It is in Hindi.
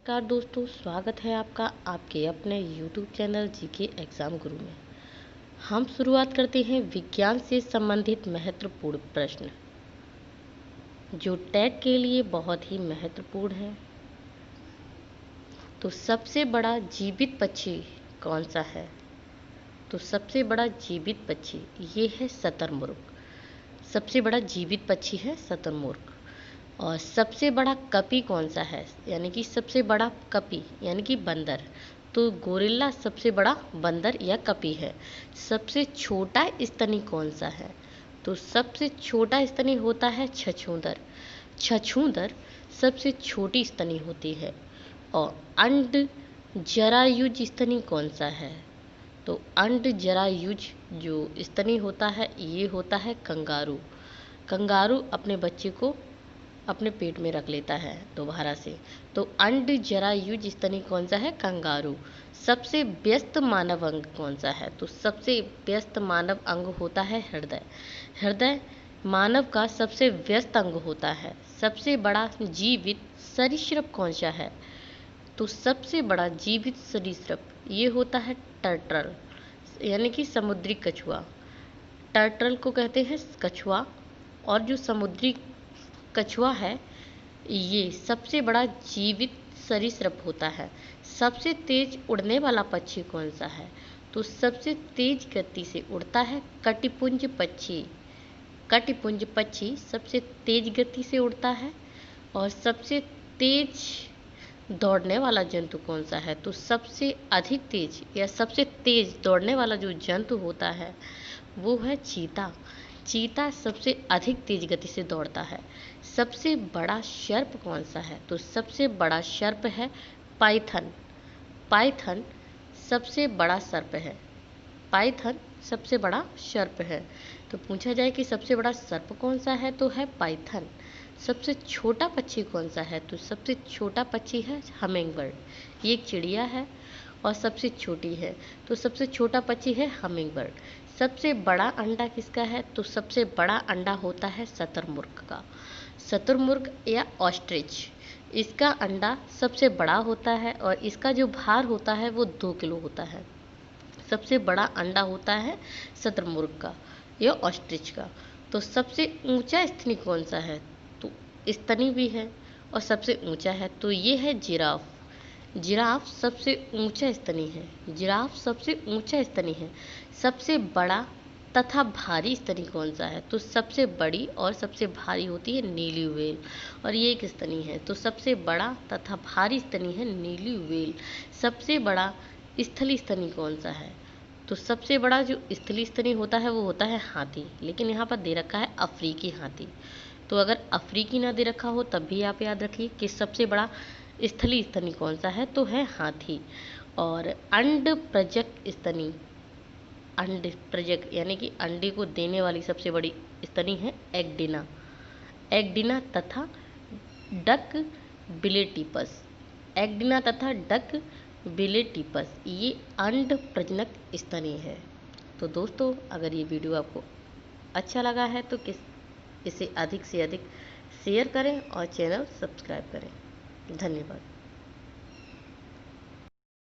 नमस्कार दोस्तों, स्वागत है आपका आपके अपने YouTube चैनल जीके एग्जाम गुरु में। हम शुरुआत करते हैं विज्ञान से संबंधित महत्वपूर्ण प्रश्न जो टेट के लिए बहुत ही महत्वपूर्ण है। तो सबसे बड़ा जीवित पक्षी कौन सा है? तो सबसे बड़ा जीवित पक्षी ये है शतुरमुर्ग। सबसे बड़ा जीवित पक्षी है शतुरमुर्ग। और सबसे बड़ा कपी कौन सा है? यानी कि सबसे बड़ा कपी यानी कि बंदर। तो गोरिल्ला सबसे बड़ा बंदर या कपी है। सबसे छोटा स्तनी कौन सा है? तो सबसे छोटा स्तनी होता है छछूंदर। छछूंदर सबसे छोटी स्तनी होती है। और अंड जरायुज स्तनी कौन सा है? तो अंड जरायुज जो स्तनी होता है ये होता है कंगारू। कंगारू अपने बच्चे को अपने पेट में रख लेता है दोबारा से। तो अंड जरायुज स्तनी कौन सा है? कंगारू। सबसे व्यस्त मानव अंग कौन सा है? तो सबसे व्यस्त मानव अंग होता है हृदय। हृदय मानव का सबसे व्यस्त अंग होता है। सबसे बड़ा जीवित सरीसृप कौन सा है? तो सबसे बड़ा जीवित सरीसृप ये होता है टर्टल यानी कि समुद्री कछुआ। टर्टल को कहते हैं कछुआ। और जो समुद्री कछुआ है ये सबसे बड़ा जीवित सरीसृप होता है। सबसे तेज उड़ने वाला पक्षी कौन सा है? तो सबसे तेज गति से उड़ता है कटिपुंज पक्षी। कटिपुंज पक्षी सबसे तेज गति से उड़ता है। और सबसे तेज दौड़ने वाला जंतु कौन सा है? तो सबसे अधिक तेज या सबसे तेज दौड़ने वाला जो जंतु होता है वो है चीता। चीता सबसे अधिक तेज गति से दौड़ता है। सबसे बड़ा सर्प कौन सा है? तो सबसे बड़ा सर्प है पाइथन। पाइथन सबसे बड़ा सर्प है। पाइथन सबसे बड़ा सर्प है। तो पूछा जाए कि सबसे बड़ा सर्प कौन सा है? तो है पाइथन। सबसे छोटा पक्षी कौन सा है? तो सबसे छोटा पक्षी है हमिंगबर्ड। ये एक चिड़िया है और सबसे छोटी है। तो सबसे छोटा पक्षी है हमिंगबर्ड। सबसे बड़ा अंडा किसका है? तो सबसे बड़ा अंडा होता है शतुरमुर्ग का। शतुरमुर्ग या ऑस्ट्रिच इसका अंडा सबसे बड़ा होता है और इसका जो भार होता है वो 2 किलो होता है। सबसे बड़ा अंडा होता है शतुरमुर्ग का या ऑस्ट्रिच का। तो सबसे ऊंचा स्तनी कौन सा है? तो स्तनी भी है और सबसे ऊंचा है तो ये है जिराफ। जिराफ सबसे ऊंचा स्तनी है। जिराफ सबसे ऊंचा स्तनी है। सबसे बड़ा तथा भारी स्तनी कौन सा है? तो सबसे बड़ी और सबसे भारी होती है नीली व्हेल और ये एक स्तनी है। तो सबसे बड़ा तथा भारी स्तनी है नीली व्हेल। सबसे बड़ा स्थली स्तनी कौन सा है? तो सबसे बड़ा जो स्थली स्तनी होता है वो होता है हाथी। लेकिन यहाँ पर दे रखा है अफ्रीकी हाथी। तो अगर अफ्रीकी ना दे रखा हो तब भी आप याद रखिए कि सबसे बड़ा स्थली स्तनी कौन सा है? तो है हाथी। और अंड प्रजक स्तनी अंड प्रजक यानी कि अंडे को देने वाली सबसे बड़ी स्तनी है एग्डिना। एग्डिना तथा डक बिलेटिपस। एग्डिना तथा डक बिलेटिपस ये अंड प्रजनक स्तनी है। तो दोस्तों अगर ये वीडियो आपको अच्छा लगा है तो इसे अधिक से अधिक शेयर करें और चैनल सब्सक्राइब करें। धन्यवाद।